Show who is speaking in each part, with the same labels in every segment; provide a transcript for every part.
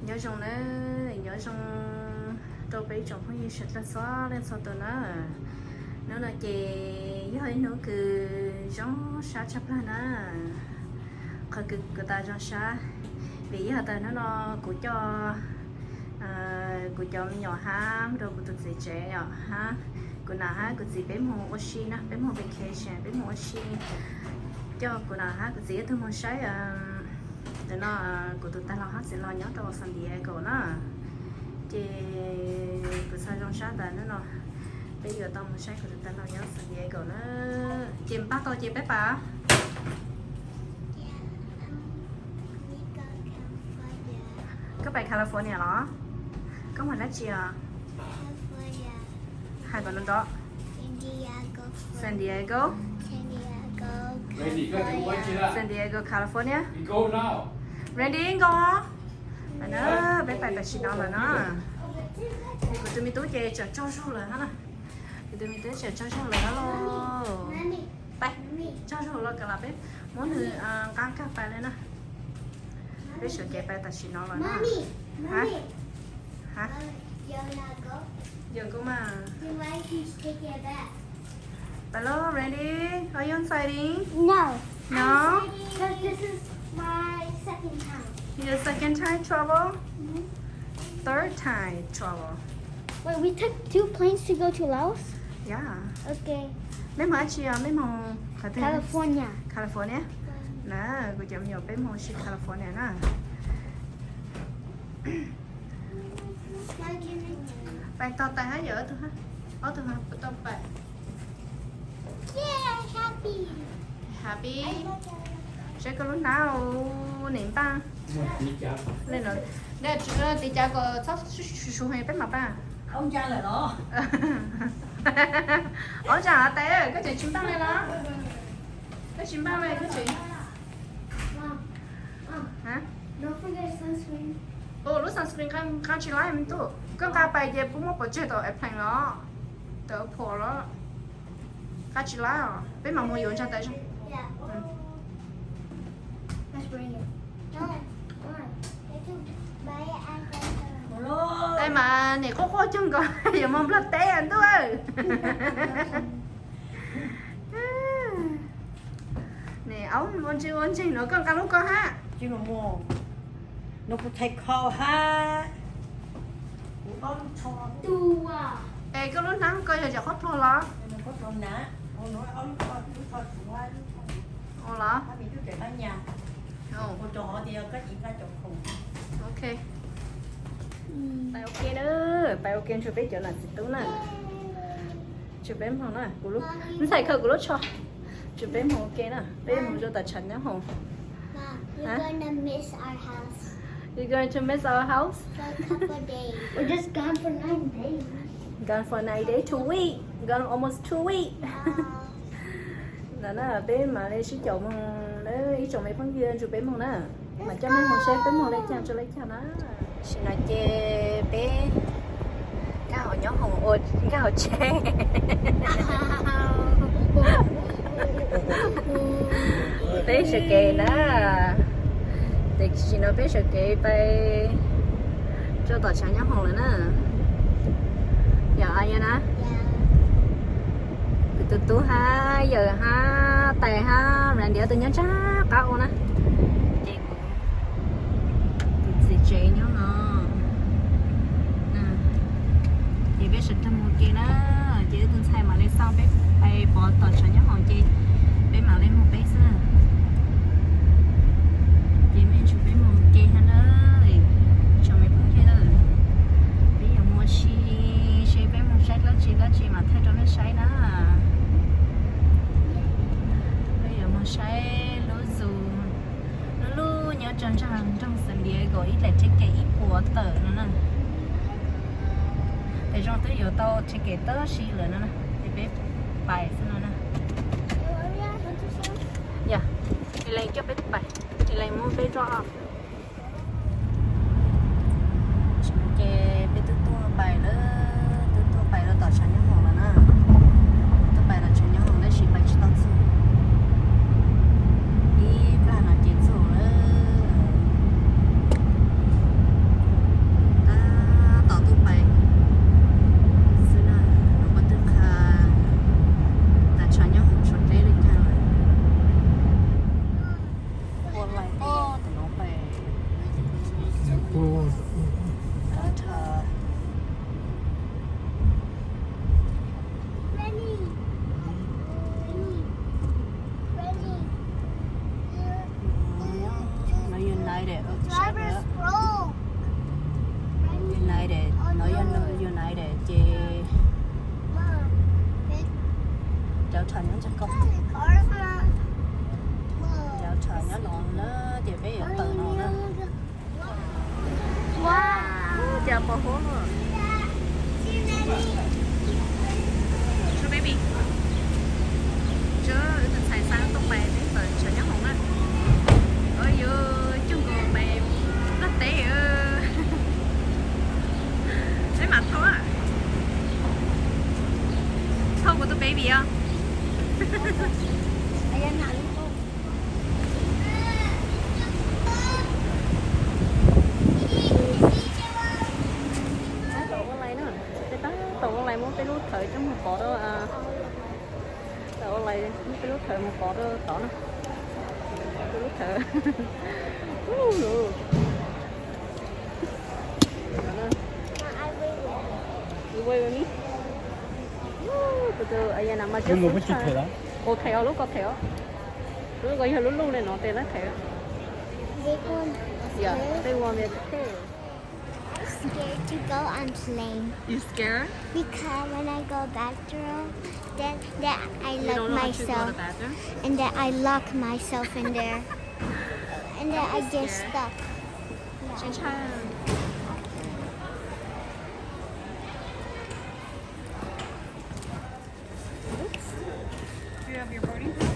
Speaker 1: nhớ trong nữa nhớ trong đâu bây trong không như sạch là xóa lên sau tụi nó là chị với nó cứ giống sát chấp là nó khỏi cứ ta cho sát vì giờ ta nó của cho nhỏ ha rồi của tụi chị trẻ nhỏ ha của nào ha của chị bé mồ oxy nè bé mồ vacation bé mồ oxy cho của nào ha của chị tôi muốn say để nó của tụi ta lo hát sẽ lo nhớ tao San Diego nó thì của sao trong sát là nó bây giờ tao muốn say của tụi ta lo nhớ San Diego nó chìm bắt tôi chìm bé bà các bạn California đó có một lát chia hai bạn đó San Diego San Diego California Randy go nó bé phải xin nó là nó tụi mình tối chơi cho số là hả tụi mình tối chơi cho số là nó bay cho số là cả là bé muốn thử căng các bài lên nè bé sợ chạy bay ta xin nó là nó hả hả giờ có mà hello Randy are you excited
Speaker 2: No.
Speaker 1: no
Speaker 2: Because this is my second time.
Speaker 1: your second time travel
Speaker 2: Mm-hmm.
Speaker 1: third time travel
Speaker 2: Wait, we took 2 planes to go to Laos?
Speaker 1: yeah
Speaker 2: Okay.
Speaker 1: mấy mà chị mấy mà
Speaker 2: California.
Speaker 1: California nè cô chồng nhiều mấy mà chị California nè bạn to tay hả vợ tôi hả ở tôi hả tôi bạn
Speaker 2: Yeah, happy.
Speaker 1: happy sẽ có lúc nào niệm ta lên rồi đây thì cha có sắp xuống hay bé mặt à
Speaker 3: ông cha là đó
Speaker 1: ở chả té cái chuyện chúng ta này đó cái chuyện ba này cái chuyện hả
Speaker 2: Don't forget sunscreen.
Speaker 1: lúc sunscreen can chỉ lại mình tu cái cá bài về cũng một chế độ ép thành nó đỡ phổ đó cá chỉ lại à bé mà mua dùng cho tay chứ
Speaker 2: Yeah. Let's bring it. No. Why? They took buy it and
Speaker 3: Alo.
Speaker 1: đây mà này có khó chân còn giờ mong là té anh tôi ơi nè ống ôn chi nữa con lúc con ha
Speaker 3: chứ mà mua nó có thay kho ha của con cho
Speaker 2: Dua.
Speaker 1: ê cái lúc nắng coi giờ khó thôi lo
Speaker 3: nó có con nã ông nói ông con của ai
Speaker 1: ồ lo
Speaker 3: 他们就给他nhà我做我哋有吉而家做好
Speaker 1: ok bài ok đó bài ok chụp bé chỗ là xịt tú nè chụp bé màu nè của lúc nó xài khờ của lúc cho chụp bé màu ok nè bé màu cho ta chắn nhá hồng
Speaker 2: Mom, you're gonna miss our house
Speaker 1: you going to miss our house
Speaker 2: for a couple of days. We're just gone for 9 days.
Speaker 1: gone for 9 days 2 weeks gone almost 2 weeks là nó là bé mà đây sử dụng để ý chồng mấy phóng viên chụp bé màu nè mà cho mấy màu xe bé màu lấy cho lấy cho nó xin nói chê bé cái họ nhóm hồng ôi cái họ chê bé sợ kề đó thì chỉ nói bé sợ kề bay cho tỏ sáng nhóm hồng nữa nè giờ ai vậy nè từ từ ha giờ ha tè ha rồi để tôi nhớ chắc cao nè chị cũng chị nhớ nó chị biết sự thâm một kia đó chị từng xài mà lên sau bé bay bỏ tọt cho nhớ hòn chị bé mà lên một bé xưa chị mới chụp bé một kia ha đó cho mấy phút kia đó bây giờ mua xe bé một sách lá chị mà thay cho nó say đó sai lúa dù nó lu nhớ trong San Diego ít lại check cái ít của tờ nữa nè để trong tới giờ tao check cái tờ xí nữa nè để bé bài xem nữa nè dạ đi lên cho bé bài đi lên mua bé drop off cái bé tự tua bài đó tao cho nhau hồ là nè tao bài là cho nhau hồ đấy chỉ bài chỉ tao xưa là bỏ hố luôn. Cho baby. Chứ đừng xài sang tông bè đến tới chờ nhắc hổng á. Ôi ơi, chung cô bè rất tế ơi. Đấy mặt thôi à. Thôi của tôi baby á.
Speaker 2: Ayan na ito.
Speaker 1: Tàu con này nữa. Tàu con này muốn cái lút thời trong một cỏ đó à. Tàu con này muốn cái lút thời một cỏ đó tỏ nó. Cái lút thời. You wait with me. Từ từ, ai nằm mà
Speaker 3: Yung mo chụp đó.
Speaker 1: Ồ theo lúc có theo. Lúc có giờ lúc lúc này nó tên là theo.
Speaker 2: They go
Speaker 1: Yeah, they want me to pay.
Speaker 2: scared to go on plane
Speaker 1: You scared?
Speaker 2: because when I go bathroom, then I
Speaker 1: You
Speaker 2: lock
Speaker 1: don't know how to go to
Speaker 2: myself
Speaker 1: the bathroom?
Speaker 2: and then I lock myself in there, and then I get
Speaker 1: scared.
Speaker 2: stuck.
Speaker 1: Chị trai.
Speaker 4: Do you have your boarding pass?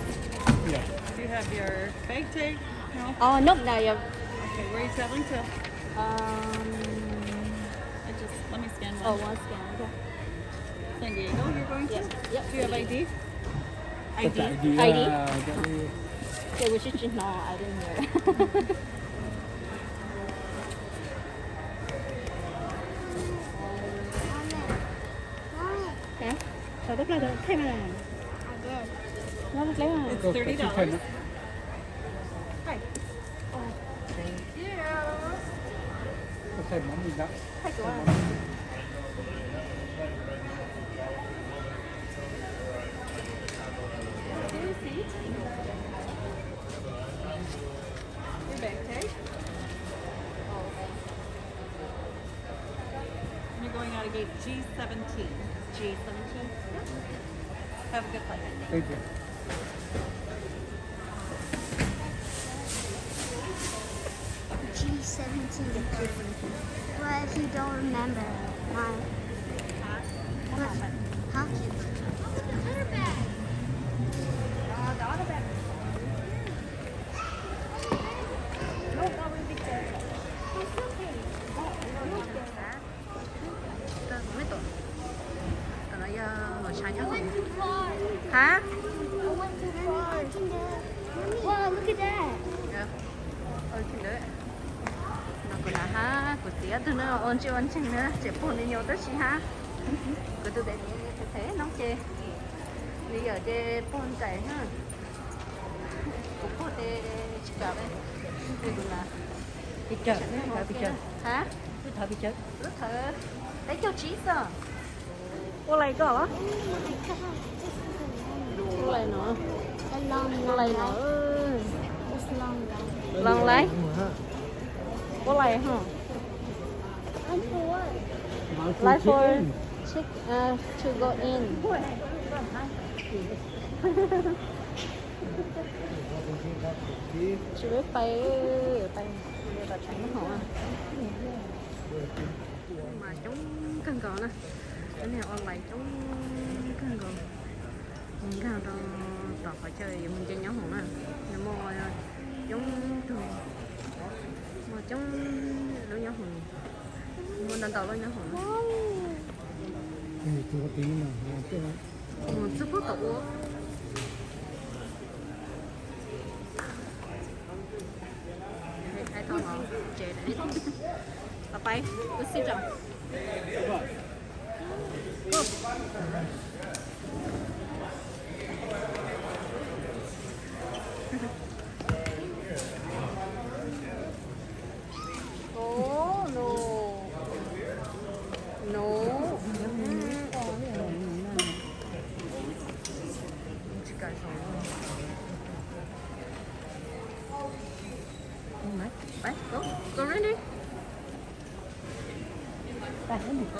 Speaker 3: Yeah.
Speaker 4: Do you have your bag tag? No.
Speaker 1: Oh, nope, now you.
Speaker 4: Okay, where are you traveling to? I just let me scan one.
Speaker 1: Oh, one scan. Okay.
Speaker 4: San Diego. You're going to?
Speaker 1: Yes. Yep.
Speaker 4: Do you have ID?
Speaker 3: ID.
Speaker 1: ID.
Speaker 3: Cái
Speaker 1: Okay, we should just know. I didn't hear. Okay. Sao lúc này được thêm này?
Speaker 2: I did.
Speaker 1: Nó lúc lấy mà.
Speaker 4: It's $30.
Speaker 3: có thêm món gì đó.
Speaker 1: Thay của anh.
Speaker 4: Your bag tag. You're going out of gate G17.
Speaker 1: G17.
Speaker 4: Have a good flight.
Speaker 3: Thank you.
Speaker 2: G17. What if you don't remember mine?
Speaker 1: What happened?
Speaker 2: Huh?
Speaker 1: Đó đó bạn. No, that will be good. Mấy tuổi? Tao nói ngồi sai nhá. Hả?
Speaker 2: Wow, look at that.
Speaker 1: Yeah. Ôi cái nữa. Nó còn là ha, của tía tôi nó ôn chưa ôn chừng nữa, chỉ buồn đi nhiều tới chị ha. Của tôi để thế nóng chê. Bây giờ chê buồn chảy ha. Của cô tê chị bảo đây. Đây cũng là
Speaker 3: Picture. Thở picture.
Speaker 1: hả?
Speaker 3: Cứ thở picture.
Speaker 1: Lúc thở đấy cho trí sao? Cô này có hả? Cô này nữa.
Speaker 2: A long,
Speaker 1: Cô
Speaker 2: long
Speaker 1: này
Speaker 2: life.
Speaker 1: nữa.
Speaker 2: It's long life.
Speaker 1: Long lấy. Cô này hả?
Speaker 2: And for what?
Speaker 1: Like for check to go in. Chị biết bay người ta tránh nó hả? Mà chúng cần còn nè. Cái này online chúng cần còn. Mình càng đó tao phải chơi mình chơi nhóm hồn nè. Nhưng mà chúng thường mà chúng lối nhóm hồn. Muốn đánh tàu lối nhóm hồn.
Speaker 3: Chưa có tí mà.
Speaker 1: Rất phức tạp quá. Hai thằng nó chế đấy. Bà bay, cứ xếp chồng. Oh no. No. Chỉ cái thôi. Bye, go ready.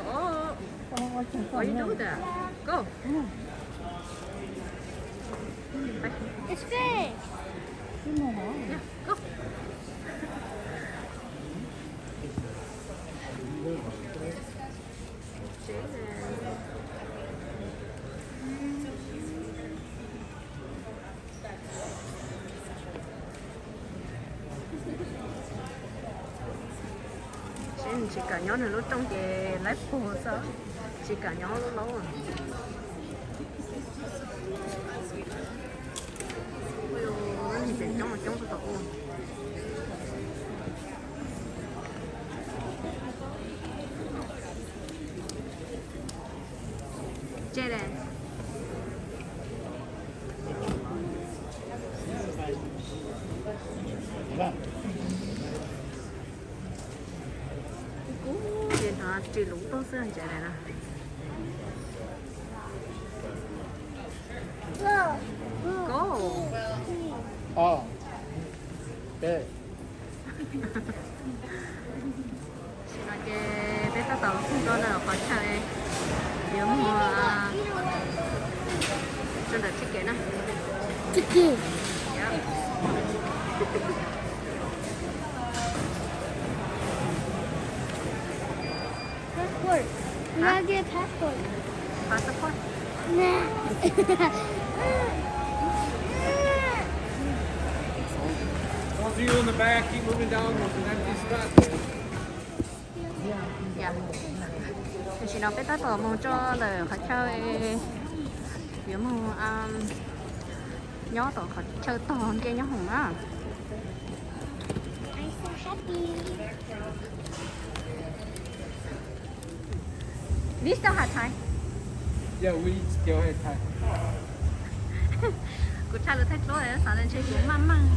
Speaker 1: Oh, why you do that? Go. Bye.
Speaker 2: It's fish.
Speaker 1: Yeah, go. nên chỉ cả nhóm này lúc trong cái lái phố sao chỉ cả nhóm lúc lâu à ôi ôi nó chỉ trong một trong số tổ chơi đây điện thoại chỉ lúng tốt hơn chạy này nè go
Speaker 3: Oh. Okay.
Speaker 1: xin nói cái bé tao tao không có nào khó chạy nếu mà cho được thiết kế nè
Speaker 2: Chicken. Passport. You gotta get a passport.
Speaker 1: passport
Speaker 2: Nah.
Speaker 5: Those of you in the back, keep moving down. There's an empty spot.
Speaker 1: dạ thì chị nói bé tao tao muốn cho lời khó chơi nếu mà nhớ tao khó chơi toàn kia nhớ hùng á
Speaker 2: I'm so happy.
Speaker 1: biết sao hả Thái
Speaker 5: Yeah, we still had time.
Speaker 1: cô cha được thách rồi sáng lên chơi cũng măng măng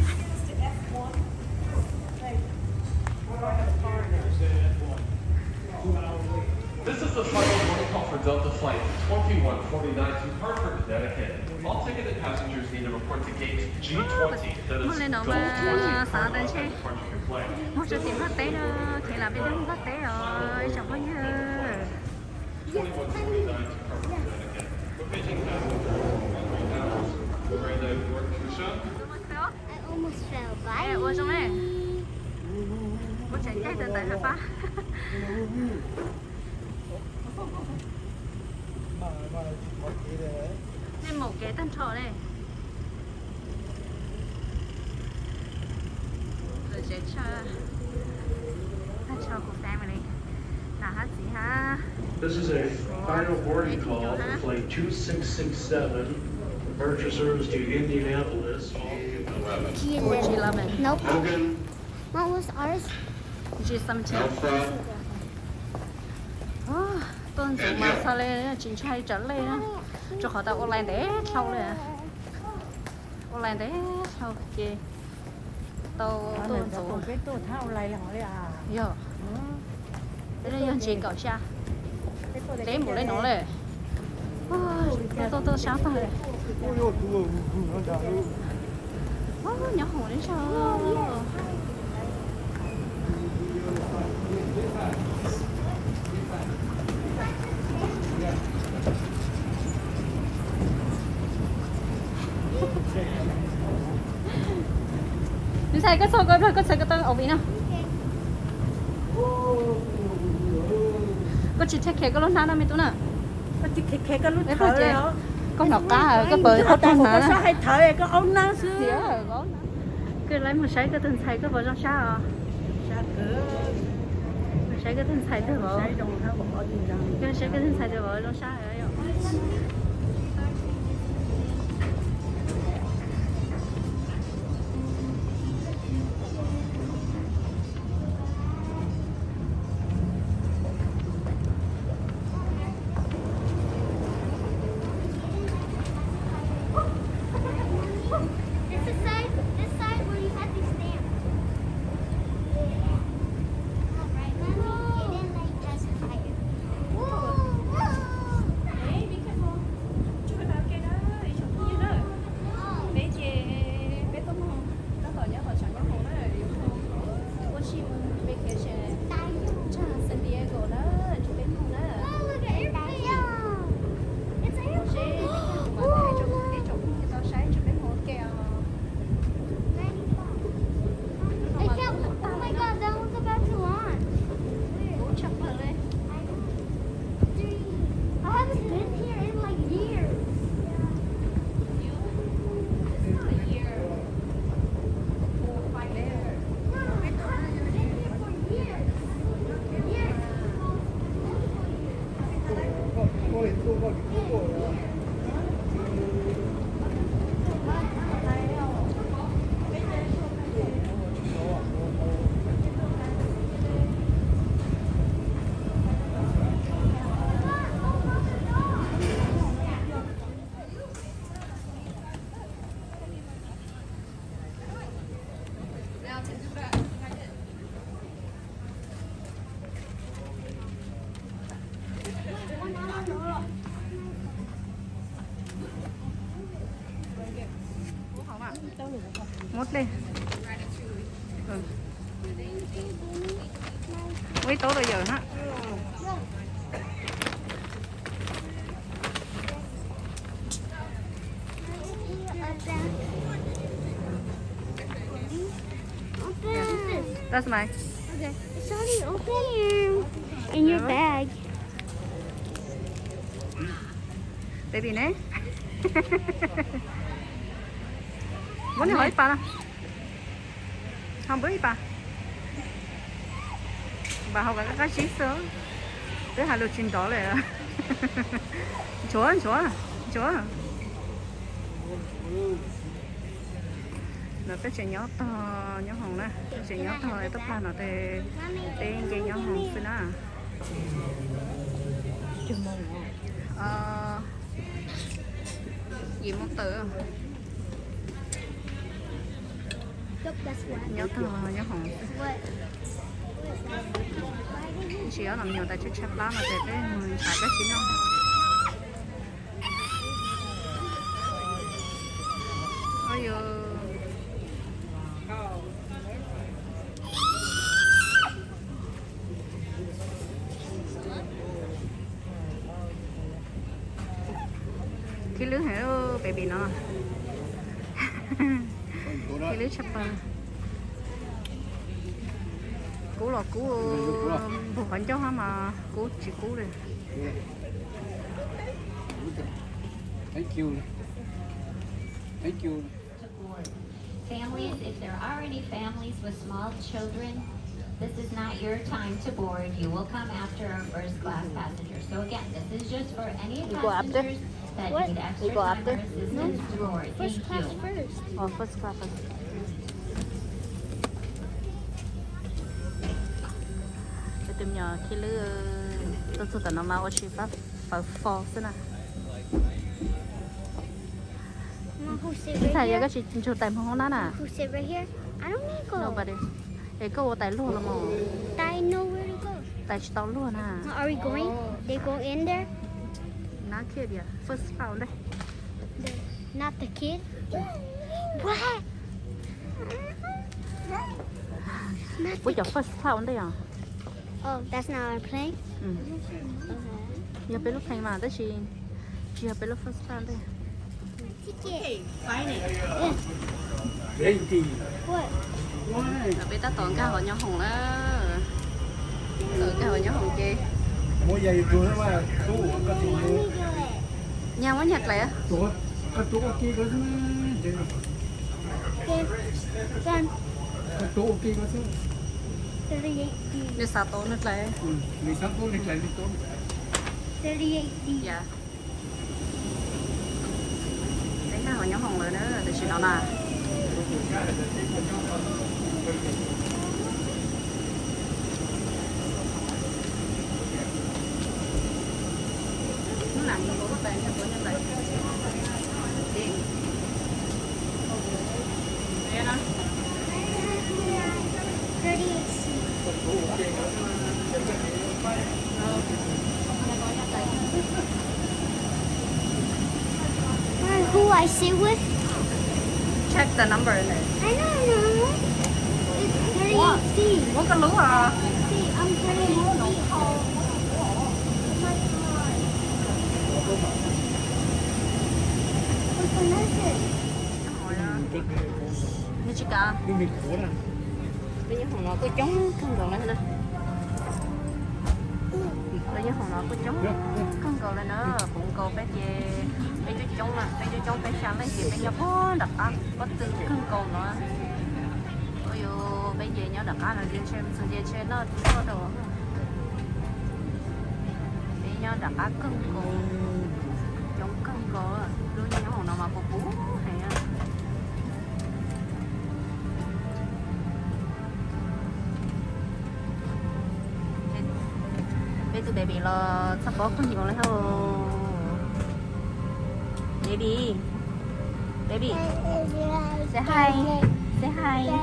Speaker 6: This is the final protocol for Delta Flight 2149 to Hartford, Connecticut. All ticketed passengers need to report to gate G20, that is
Speaker 1: Muốn lên đó
Speaker 6: Gulf
Speaker 1: mà
Speaker 6: 20,
Speaker 1: sáng lên
Speaker 6: for
Speaker 1: chơi
Speaker 6: departure your flight.
Speaker 1: một chỗ tìm phát tế đó thì là bên đó phát tế rồi chẳng có nhớ
Speaker 6: 2149 to Hartford, Connecticut. Location hours. We're in the North Crucia.
Speaker 2: I almost fell. Bye.
Speaker 1: ê ôi xong này cô chạy chạy từ tại phá thêm một cái tân trọ đây rồi sẽ cho tân trọ của family là hát gì ha
Speaker 7: This is a final boarding call for flight 2667, departure service to Indianapolis.
Speaker 1: G11
Speaker 2: Nope.
Speaker 7: Hogan,
Speaker 2: What was ours?
Speaker 1: G17
Speaker 7: Alpha,
Speaker 1: tuần dùng mà sao lên chính trai trở lên cho họ tao online để sau này online để sau kia tao tuần dùng
Speaker 3: Không biết tôi thao lại là hỏi à.
Speaker 1: giờ thế đây nhân chuyện cậu cha lấy một lấy nó lên tôi sáng thôi nhớ hồ đến sao你睇個數據，佢個食個燈後邊啊！個切切嘅個窿攤咪都呢？
Speaker 3: Có chiếc khe cái lúc
Speaker 1: Đấy,
Speaker 3: thở
Speaker 1: phải chị.
Speaker 3: đó.
Speaker 1: Con nọc cá ở cái bờ có tôm hả?
Speaker 3: Sao hay thở cái ống nắng xưa.
Speaker 1: Thì ở đó. Cứ lấy một sấy cái thân xay cái vợ trong sao à?
Speaker 3: Sao cửa.
Speaker 1: Một sấy cái thân xay từ vợ.
Speaker 3: Sai đồng thao bỏ gì ra.
Speaker 1: Cái sấy cái thân xay từ vợ trong sao ở đây.
Speaker 2: This side where you had these stamps. Alright, mommy, get in like as higher. Whoa! Hey, be careful.
Speaker 1: mốt đi. Quý tối bây giờ hả? That's mine.
Speaker 2: Okay. It's already open in your bag.
Speaker 1: Baby nè. Muốn hỏi bà không biết bà học cái gì sớm tới hai lượt trên đó này chúa nó tới chuyện nhỏ to nhỏ hồng nè chuyện nhỏ to này tất cả nó tên cái nhỏ hồng xí nè gì một từ nhớ thơ nhớ hồng chỉ ở làm nhiều tại chỗ chép lá mà để cái người xài cái chín không ôi giờ cái lưới hả baby nó cái lưới chập cú là cú bộ phận cháu hả mà cú chỉ cú đây.
Speaker 5: Thank you. Thank you.
Speaker 8: Families, if there are any families with small children, this is not your time to board. You will come after our first class passengers. So again, this is just for any passengers that need extra time or assistance to board.
Speaker 2: First class
Speaker 8: Thank you.
Speaker 2: first.
Speaker 1: Oh, first class first. Tìm nhờ khi lứa tôi sẽ tận nó chỉ phát phải phò thế nào
Speaker 2: Mom, who sit
Speaker 1: cái
Speaker 2: right
Speaker 1: thằng
Speaker 2: here?
Speaker 1: cái chị chụp tay không nó nè
Speaker 2: Who sit right here? I don't need to go.
Speaker 1: nobody cái cô tay luôn là mò
Speaker 2: I know where to go.
Speaker 1: tay chỉ tao luôn à
Speaker 2: Are we going? They go in there?
Speaker 1: nó kia kìa first round đây
Speaker 2: Not the kid? What? Not
Speaker 1: bây giờ first round đây à
Speaker 2: Oh, that's not our plane?
Speaker 1: ừ giờ bên lúc thay mà tới chị giờ bên lúc first round đây
Speaker 2: Ticket. What?
Speaker 1: là bên ta toàn cái hội nhau hồng đó từ cái hội nhau hồng chi
Speaker 5: Mua giày tôi mà tu có gì mua.
Speaker 1: nhà mới nhặt lại á
Speaker 5: Tu kia có chứ.
Speaker 2: Okay. Done.
Speaker 5: Tu kia có chứ.
Speaker 2: 38D.
Speaker 1: đi sao tổ nước lại
Speaker 5: Mình sắp tu lịch lại đi tu.
Speaker 2: 38D.
Speaker 1: dạ đấy cái hội nhau hồng rồi đó từ chị nó là nó nằm có các bạn của nhân lại đi đây nó
Speaker 2: 38C. Who I sit with?
Speaker 1: check the number in there
Speaker 2: I don't know. It's 38C.
Speaker 1: muốn cái lúa à
Speaker 2: See, I'm 38C. What's the message?
Speaker 1: như chị cả
Speaker 5: Đi mình của nè.
Speaker 1: bây giờ hồng nó có chống không còn lên nữa bây giờ hồng nó có chống không còn lên nữa cũng còn bé về bé chú chống là bé chú chống bé sáng lấy gì bé nhớ bó đặt ăn có từ không còn nữa ôi dồi bé về nhớ đặt ăn là đi chơi nó cho đồ bé nhớ đặt ăn không còn có luôn nhau hồng nào mà bố bố hay á bây giờ baby lo sắp bó con nhiều lấy không baby baby say hi say hi hi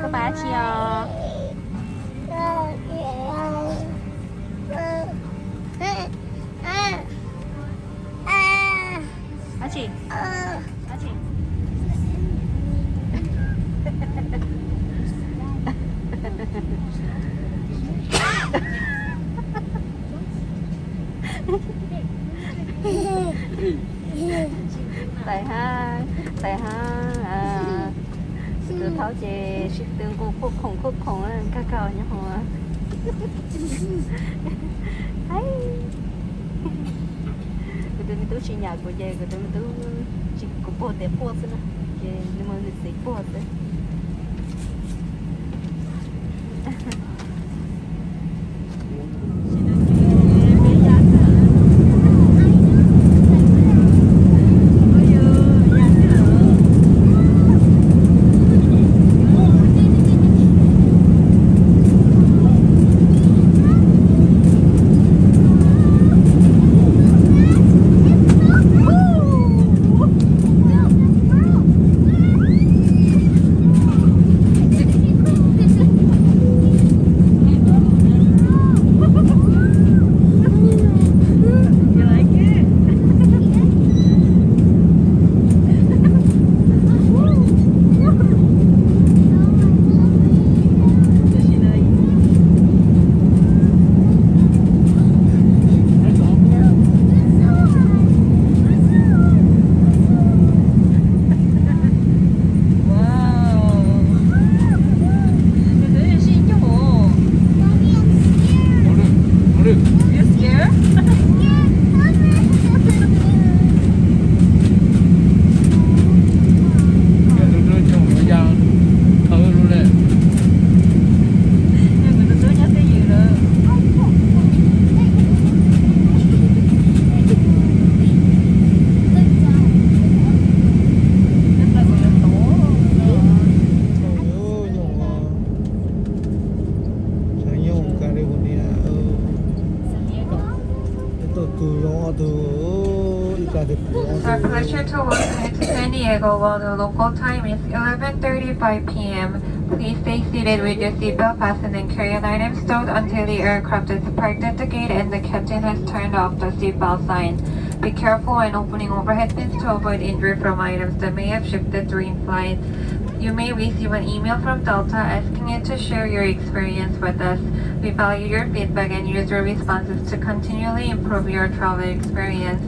Speaker 1: các bà chia chị chị tại ha từ tháo chè xịt tương cô khúc khổng á ca cao nhá hồ thấy cái đứa tôi chỉ nhà của chị cái đứa tôi chỉ có bộ để bộ thôi nè chị nhưng mà lịch sử bộ thôi
Speaker 9: Our pleasure to welcome you to San Diego while the local time is 11:35 p.m. Please stay seated with your seatbelt fastened and carry-on items stowed until the aircraft is parked at the gate and the captain has turned off the seatbelt sign. Be careful when opening overhead bins to avoid injury from items that may have shifted during flight. You may receive an email from Delta asking you to share your experience with us. We value your feedback and use your responses to continually improve your travel experience.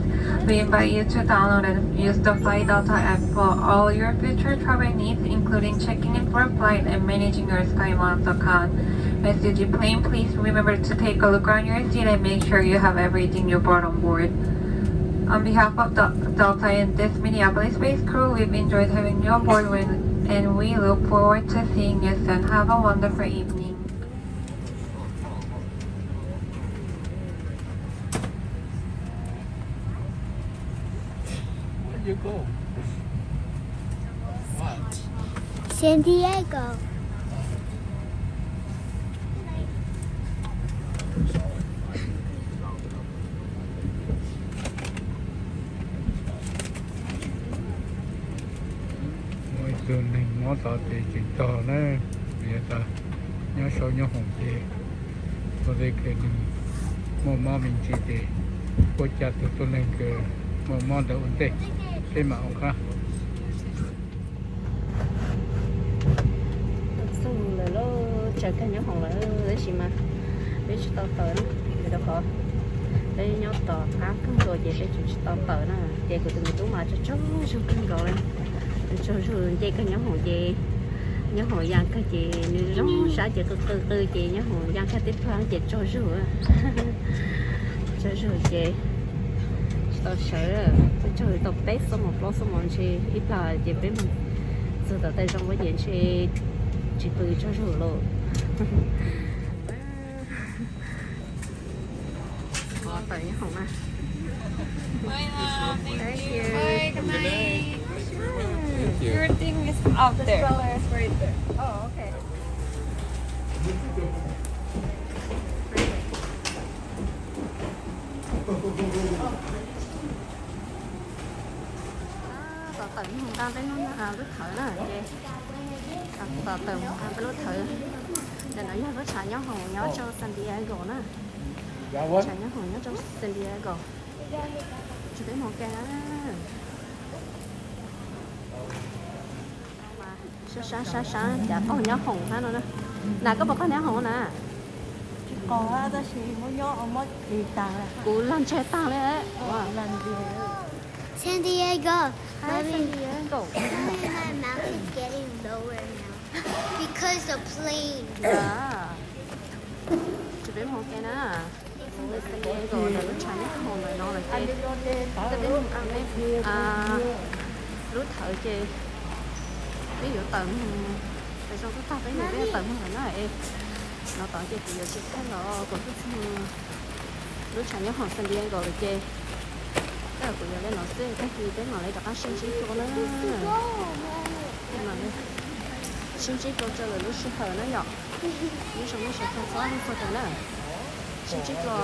Speaker 9: We invite you to download and use the Fly Delta app for all your future travel needs, including checking in for a flight and managing your SkyMiles account. As you deplane, please remember to take a look around your seat and make sure you have everything you brought on board. On behalf of Delta and this Minneapolis-based crew, we've enjoyed having you on board and we look forward to seeing you soon. Have a wonderful evening.
Speaker 5: Where you go?
Speaker 2: San Diego.
Speaker 5: Ngồi đường này ngó tỏ thì chỉ tỏ nó bây giờ nhớ sâu nhớ hồng thì có thể cái này mà mình chỉ để có chặt được tôi nên cái mà đã ổn định cái mà ông khác
Speaker 1: xong rồi nó chờ cái nhóm hồng là lấy gì mà lấy chỉ tao tờ nó để đâu khó lấy nhóm tờ áp không rồi về lấy chỉ tao tờ nó về của từng tú mà cho chó xong kinh rồi cho rồi về cái nhóm hồng về nhóm hồng giang cái chị giống xã chị từ chị nhóm hồng giang cái tiếp theo chị cho rồi chị tao sợ trời tao bé xong một lô xong một chị ít là chị bé mình giờ tao tay trong cái gì chị từ cho rồi luôn tờ nhá hồng à.
Speaker 9: Bye now.
Speaker 1: Thank you.
Speaker 9: Bye. Good night.
Speaker 5: Thank you.
Speaker 9: Your thing is out there.
Speaker 1: Oh, okay. Tờ tờ hồng ta tới nó lút thử nó là gì? Tờ tờ hồng ta tới lút thử. Để nó nhớ lút trả nhớ hồng nhớ cho San Diego nữa.
Speaker 5: Dạ vâng.
Speaker 1: Trả nhớ hồng nhớ cho San Diego. Chú thấy một cái sáng chả có nhớ hồng hết nữa nè. Nè có một con nhớ hồng nè.
Speaker 3: Có đó chỉ muốn nhớ ở mất thì tàng là
Speaker 1: Cú lần chơi tao đấy. Wow.
Speaker 3: lần gì
Speaker 2: San Diego.
Speaker 1: Hi San Diego.
Speaker 2: My mouth is getting lower now because of plane.
Speaker 1: Dạ. Chú biết một cái nè. San Diego là lúc trái nhất hồng này nó là cái. Tôi biết không ăn đấy. Lúc thở chơi. Ví dụ tận tại sao có tao thấy người biết tận hơn nó là em nó tận chơi thì giờ chỉ thấy nó còn cái lúc trái nhất hồng San Diego là chơi. Cái là của giờ lên nó sẽ cái gì tới mà lấy đặt sinh trí cô nữa. Nhưng mà sinh trí cô cho là lúc适合nó nhở. Lúc xong nó sẽ không có nó thôi nữa. sinh trí cô